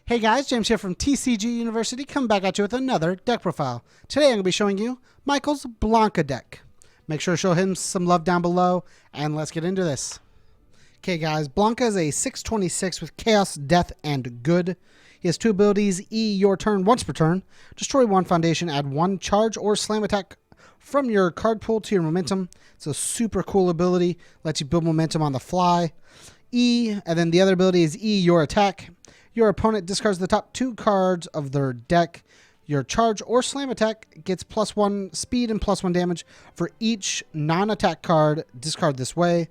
Hey guys, James here from TCGU University, coming back at you with another deck profile. Today I'm going to be showing you Michael's Blanka deck. Make sure to show him some love down below, and let's get into this. Okay guys, Blanka is a 626 with Chaos, Death, and Good. He has two abilities: E, your turn, once per turn. Destroy one foundation, add one charge or slam attack from your card pool to your momentum. It's a super cool ability, lets you build momentum on the fly. E, and then the other ability is E, your attack. Your opponent discards the top two cards of their deck. Your charge or slam attack gets +1 speed and +1 damage for each non-attack card discard this way.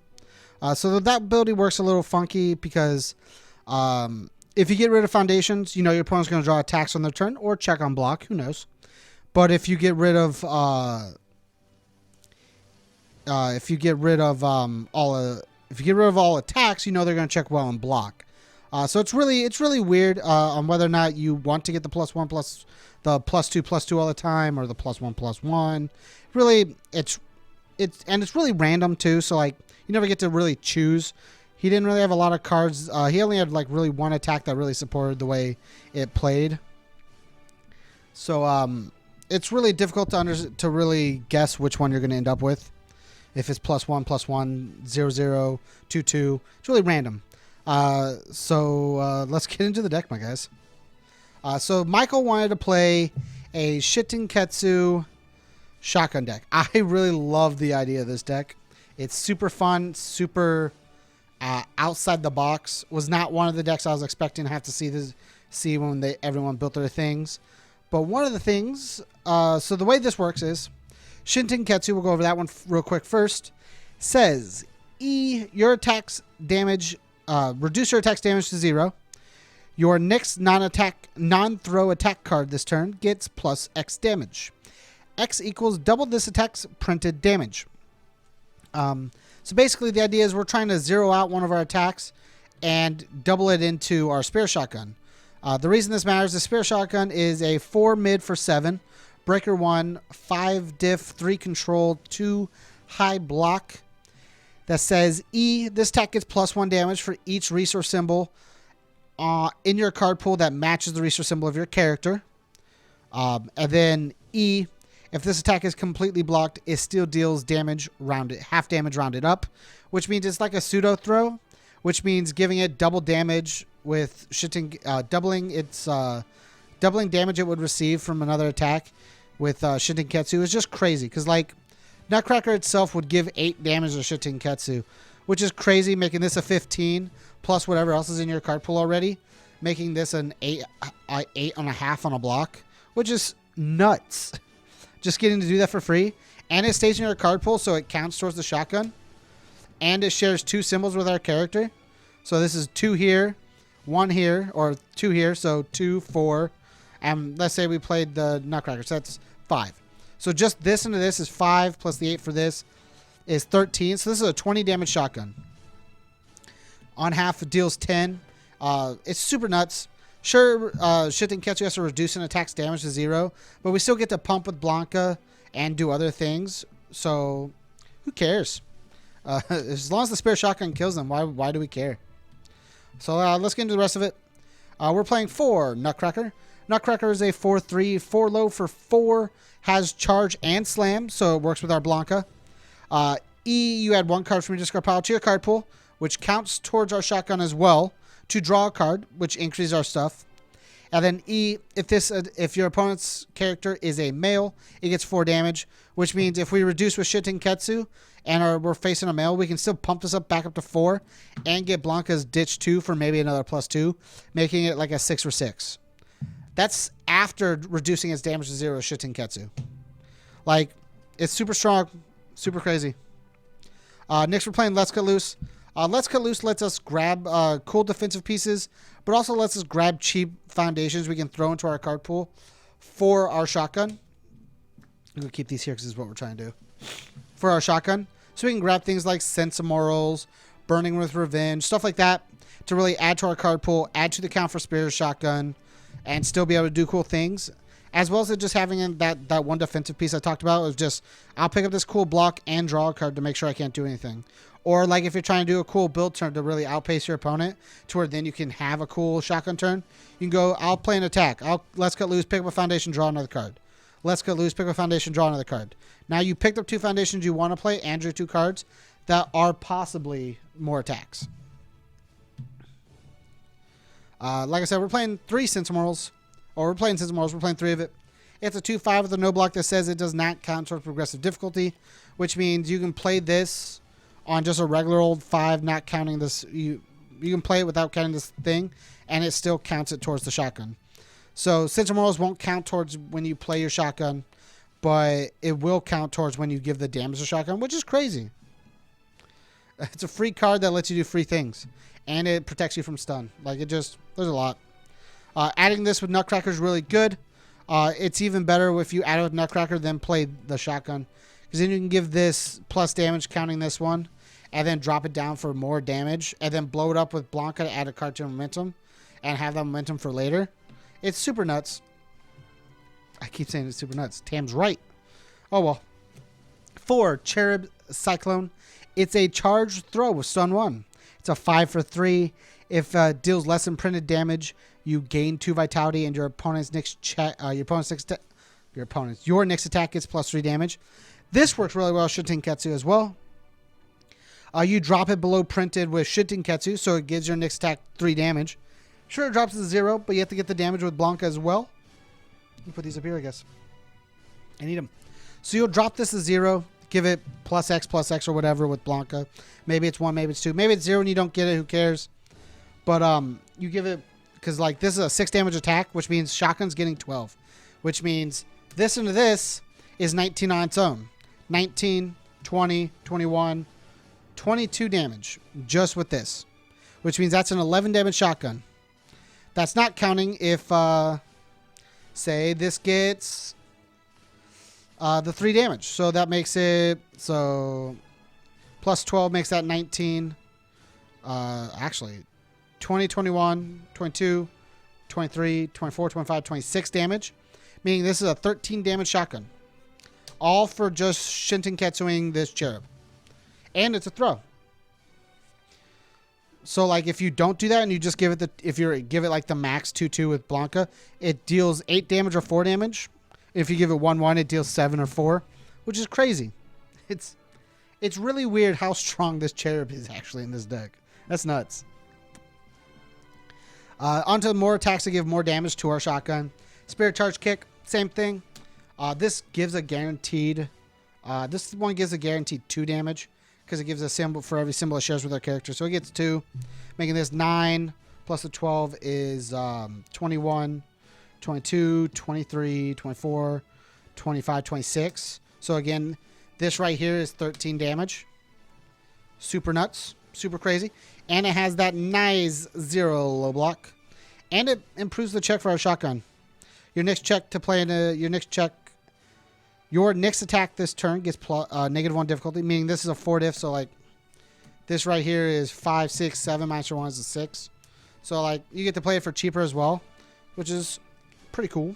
So that ability works a little funky because if you get rid of foundations, you know your opponent's going to draw attacks on their turn or check on block. Who knows? But if you get rid of all attacks, you know they're going to check well and block. So it's really weird on whether or not you want to get the +1 plus the +2/+2 all the time, or the +1/+1. Really, it's really random too. So like you never get to really choose. He didn't really have a lot of cards. He only had like really one attack that really supported the way it played. So it's really difficult to really guess which one you're going to end up with. If it's +1/+1, 0/0, 2/2, it's really random. So let's get into the deck, my guys. So Michael wanted to play a Shitenketsu shotgun deck. I really love the idea of this deck. It's super fun, super outside the box. Was not one of the decks I was expecting to have to see when everyone built their things. But one of the things, so the way this works is Shitenketsu, we'll go over that one real quick first, says E, your attacks damage, reduce your attack's damage to 0. Your next non-throw attack card this turn gets +X damage. X equals double this attack's printed damage. So basically the idea is we're trying to zero out one of our attacks and double it into our Spear Shotgun. The reason this matters, the Spear Shotgun is a 4 mid for 7, breaker 1, 5 diff, 3 control, 2 high block. That says E, this attack gets +1 damage for each resource symbol in your card pool that matches the resource symbol of your character. And then E, if this attack is completely blocked, it still deals damage half damage rounded up, which means it's like a pseudo throw, which means giving it double damage with doubling damage it would receive from another attack with Shitenketsu is just crazy, because like Nutcracker itself would give 8 damage to Shitenketsu, which is crazy, making this a 15 plus whatever else is in your card pool already, making this an 8.5 on a block, which is nuts. Just getting to do that for free, and it stays in your card pool, so it counts towards the shotgun, and it shares 2 symbols with our character. So this is 2 here, 1 here, or 2 here, so 2, 4, and let's say we played the Nutcracker, so that's 5. So just this into this is 5 plus the 8 for this is 13. So this is a 20 damage shotgun. On half it deals 10. It's super nuts. Sure, Shitenketsu has to reduce an attack's damage to 0, but we still get to pump with Blanka and do other things. So who cares? As long as the Spear Shotgun kills them, why do we care? So let's get into the rest of it. We're playing 4 Nutcracker. Nutcracker is a 4/3, 4 low for 4, has charge and slam, so it works with our Blanka. E, you add 1 card from your discard pile to your card pool, which counts towards our shotgun as well, to draw a card, which increases our stuff. And then E, if your opponent's character is a male, it gets 4 damage, which means if we reduce with Shitenketsu and we're facing a male, we can still pump this back up to 4 and get Blanka's ditch 2 for maybe another +2, making it like a 6 or 6. That's after reducing its damage to 0 Shitenketsu. Like, it's super strong, super crazy. Next, we're playing Let's Cut Loose. Let's Cut Loose lets us grab cool defensive pieces, but also lets us grab cheap foundations we can throw into our card pool for our shotgun. We'll keep these here because this is what we're trying to do. For our shotgun. So we can grab things like Sense of Morals, Burning with Revenge, stuff like that to really add to our card pool, add to the count for Spear Shotgun, and still be able to do cool things. As well as it just having that one defensive piece I talked about. It was just, I'll pick up this cool block and draw a card to make sure I can't do anything. Or like if you're trying to do a cool build turn to really outpace your opponent to where then you can have a cool shotgun turn, you can go, I'll play an attack. Let's cut loose, pick up a foundation, draw another card. Let's cut loose, pick up a foundation, draw another card. Now you picked up 2 foundations you want to play and drew 2 cards that are possibly more attacks. Like I said, we're playing 3 Sentinels. Or we're playing Sentinels. We're playing 3 of it. It's a 2/5 with a no block that says it does not count towards progressive difficulty, which means you can play this on just a regular old 5, not counting this. You can play it without counting this thing, and it still counts it towards the shotgun. So Sentinels won't count towards when you play your shotgun, but it will count towards when you give the damage to shotgun, which is crazy. It's a free card that lets you do free things, and it protects you from stun. Like there's a lot. Adding this with Nutcracker is really good. It's even better if you add it with Nutcracker than play the shotgun, because then you can give this plus damage counting this one, and then drop it down for more damage, and then blow it up with Blanka to add a card to momentum, and have that momentum for later. It's super nuts. I keep saying it's super nuts. Tam's right. Oh well. 4 Cherub Cyclone. It's a charged throw with stun 1. It's a 5 for 3. If deals less than printed damage, you gain 2 vitality, and your opponent's next attack gets plus 3 damage. This works really well with Shintenketsu as well. You drop it below printed with Shintenketsu, so it gives your next attack 3 damage. Sure, it drops to 0, but you have to get the damage with Blanka as well. Let me put these up here, I guess. I need them. So you'll drop this to 0, give it plus X or whatever with Blanka. Maybe it's 1, maybe it's 2. Maybe it's 0 and you don't get it, who cares? But you give it, because like this is a 6 damage attack, which means shotgun's getting 12. Which means this into this is 19 on its own. 19, 20, 21, 22 damage just with this. Which means that's an 11 damage shotgun. That's not counting if, say, this gets the 3 damage. So that makes it, so plus 12 makes that 19. Actually, 20, 21, 22, 23, 24, 25, 26 damage. Meaning this is a 13 damage shotgun. All for just Shintenketsuing this cherub. And it's a throw. So like if you don't do that and you just give it give it like the max 2/2 with Blanka, it deals 8 damage or 4 damage. If you give it 1/1, it deals 7 or 4, which is crazy. It's really weird how strong this cherub is actually in this deck. That's nuts. Onto more attacks to give more damage to our shotgun. Spirit Charge Kick, same thing. This gives a guaranteed. This one gives a guaranteed 2 damage. Because it gives a symbol for every symbol it shares with our character. So it gets 2. Making this 9 plus the 12 is 21, 22, 23, 24, 25, 26. So again, this right here is 13 damage. Super nuts. Super crazy. And it has that nice 0 low block. And it improves the check for our shotgun. Your next check to play in your next attack this turn gets -1 difficulty, meaning this is a 4 diff, so like this right here is 5, 6, 7, minus your 1 is a 6. So like you get to play it for cheaper as well, which is pretty cool.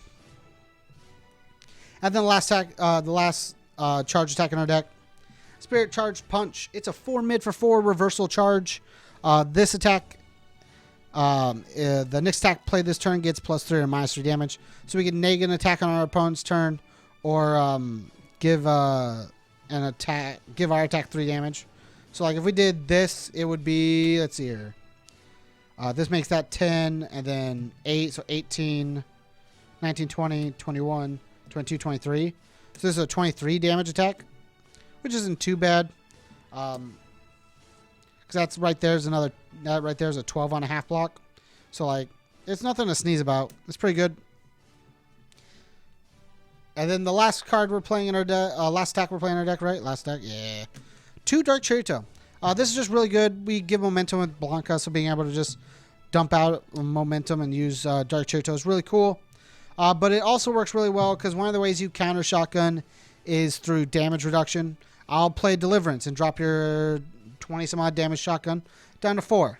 And then the last charge attack in our deck, Spirit Charge Punch. It's a 4 mid for 4 reversal charge. This attack, the next attack played this turn gets +3 or -3 damage. So we can neg an attack on our opponent's turn, or give our attack 3 damage. So like if we did this, it would be, let's see here. This makes that 10 and then 8, so 18, 19, 20, 21, 22, 23. So this is a 23 damage attack, which isn't too bad. Because that's right there's another, that right there's a 12 on a half block. So like it's nothing to sneeze about. It's pretty good. And then the last card we're playing in our deck, last attack we're playing in our deck, right? Last deck, yeah. 2 Dark Cherito. This is just really good. We give momentum with Blanka, so being able to just dump out momentum and use Dark Cherito is really cool. But it also works really well because one of the ways you counter shotgun is through damage reduction. I'll play Deliverance and drop your 20 some odd damage shotgun down to 4.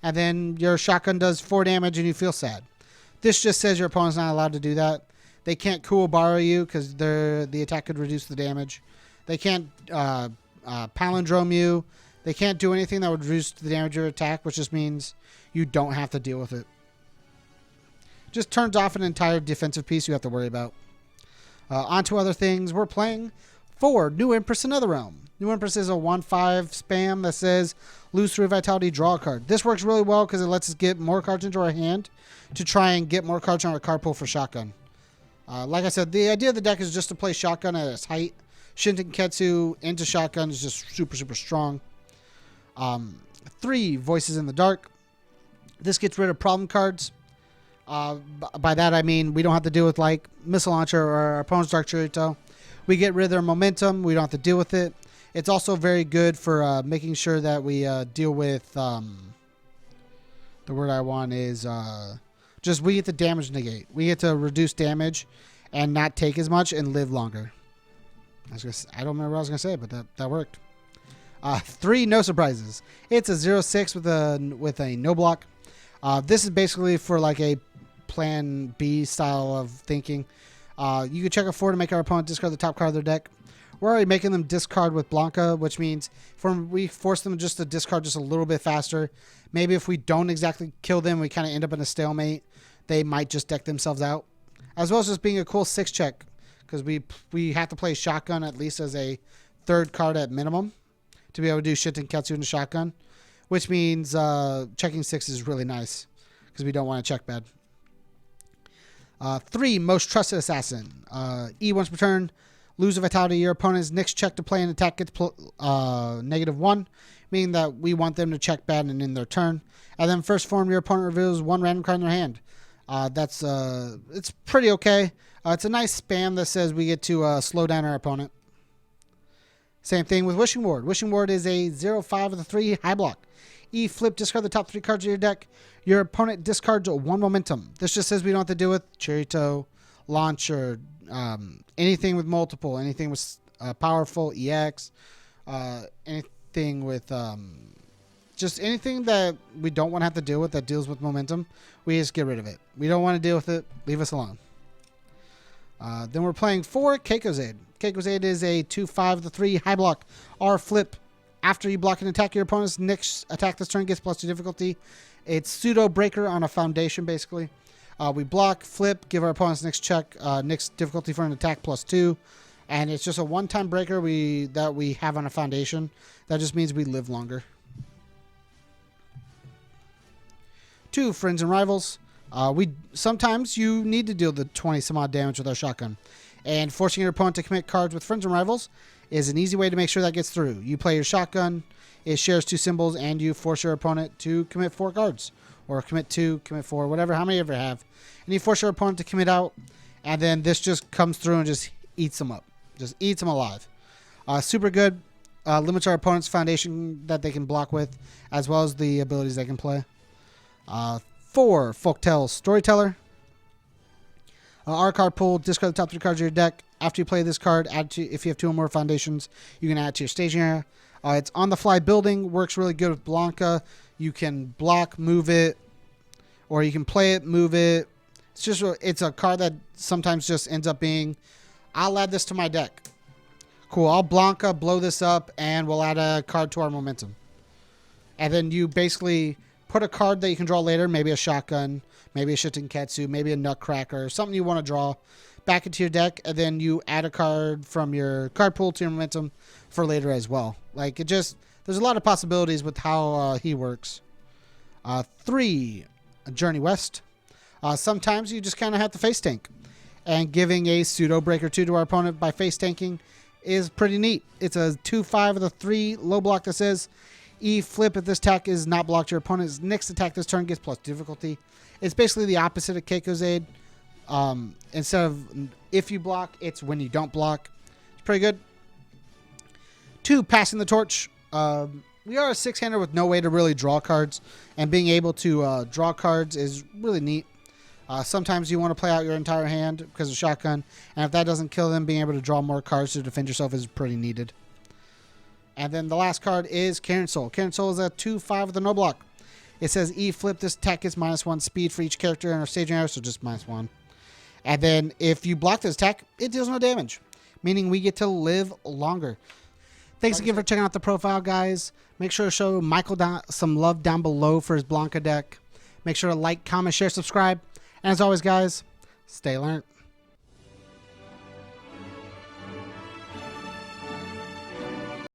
And then your shotgun does 4 damage and you feel sad. This just says your opponent's not allowed to do that. They can't cool borrow you because the attack could reduce the damage. They can't palindrome you. They can't do anything that would reduce the damage of your attack, which just means you don't have to deal with it. Just turns off an entire defensive piece you have to worry about. On to other things. We're playing 4 New Empress in Netherrealm. New Empress is a 1/5 spam that says lose 3 vitality, draw a card. This works really well because it lets us get more cards into our hand to try and get more cards on our card pool for shotgun. Like I said, the idea of the deck is just to play shotgun at its height. Shintenketsu into shotgun is just super, super strong. 3 Voices in the Dark. This gets rid of problem cards. By that I mean we don't have to deal with like Missile Launcher or our opponent's Dark Chirito. We get rid of their momentum. We don't have to deal with it. It's also very good for making sure that we deal with the word I want is just we get the damage negate. We get to reduce damage and not take as much and live longer. I don't remember what I was going to say, but that worked. 3 No Surprises. It's a 0/6 with a no block. This is basically for like a plan B style of thinking. You can check a 4 to make our opponent discard the top card of their deck. We're already making them discard with Blanka, which means we force them just to discard just a little bit faster. Maybe if we don't exactly kill them, we kind of end up in a stalemate. They might just deck themselves out. As well as just being a cool 6 check, because we have to play shotgun at least as a 3rd card at minimum to be able to do Shintenketsu into shotgun, which means checking 6 is really nice because we don't want to check bad. 3 Most Trusted Assassin. E once per turn. Lose a vitality. Your opponent's next check to play an attack gets -1, meaning that we want them to check bad and in their turn. And then first form, your opponent reveals 1 random card in their hand. It's pretty okay. It's a nice spam that says we get to slow down our opponent. Same thing with Wishing Ward. Wishing Ward is a 0/5 with a 3 high block. E flip, discard the top 3 cards of your deck. Your opponent discards 1 momentum. This just says we don't have to deal with Chirito, Launcher, anything with multiple, anything with powerful EX, anything with just anything that we don't want to have to deal with that deals with momentum. We just get rid of it. We don't want to deal with it. Leave us alone. Then we're playing 4 Keiko's-Aid. Keiko's-Aid is a 2/5 with a 3 high block. R flip. After you block an attack, your opponent's next attack this turn gets +2 difficulty. It's pseudo breaker on a foundation, basically. We block, flip, give our opponent's next check, next difficulty for an attack +2. And it's just a one-time breaker that we have on a foundation. That just means we live longer. 2 Friends and Rivals. Sometimes you need to deal the 20 some odd damage with our shotgun. And forcing your opponent to commit cards with Friends and Rivals is an easy way to make sure that gets through. You play your shotgun, it shares 2 symbols, and you force your opponent to commit 4 cards. Or commit 2, commit 4, whatever, how many you ever have. And you force your opponent to commit out, and then this just comes through and just eats them up. Just eats them alive. Super good. Limits our opponent's foundation that they can block with, as well as the abilities they can play. 4 Folktale Storyteller. Our card pool, discard the top 3 cards of your deck. After you play this card, if you have 2 or more foundations, you can add it to your staging area. It's on the fly building, works really good with Blanka. You can block, move it, or you can play it, move it. It's a card that sometimes just ends up being, I'll add this to my deck. Cool, I'll Blanka, blow this up, and we'll add a card to our momentum. And then you basically put a card that you can draw later, maybe a shotgun, maybe a Shintenketsu, maybe a Nutcracker, something you want to draw back into your deck, and then you add a card from your card pool to your momentum for later as well. Like, there's a lot of possibilities with how he works. 3 Journey West. Sometimes you just kind of have to face tank, and giving a pseudo breaker 2 to our opponent by face tanking is pretty neat. It's a 2/5 with a 3 low block that says E flip, if this attack is not blocked, your opponent's next attack this turn gets +2 difficulty. It's basically the opposite of Keiko's-Aid. Instead of if you block, it's when you don't block. It's pretty good. 2 Passing the Torch. We are a 6-hander with no way to really draw cards, and being able to draw cards is really neat. Sometimes you want to play out your entire hand because of shotgun, and if that doesn't kill them, being able to draw more cards to defend yourself is pretty needed. And then the last card is Karen Soul. Karen Soul is a 2/5 with a no block. It says E flip, this attack gets -1 speed for each character in our staging area, so just -1. And then if you block this attack, it deals no damage, meaning we get to live longer. Thanks again for checking out the profile, guys. Make sure to show Michael some love down below for his Blanka deck. Make sure to like, comment, share, subscribe. And as always, guys, stay learned.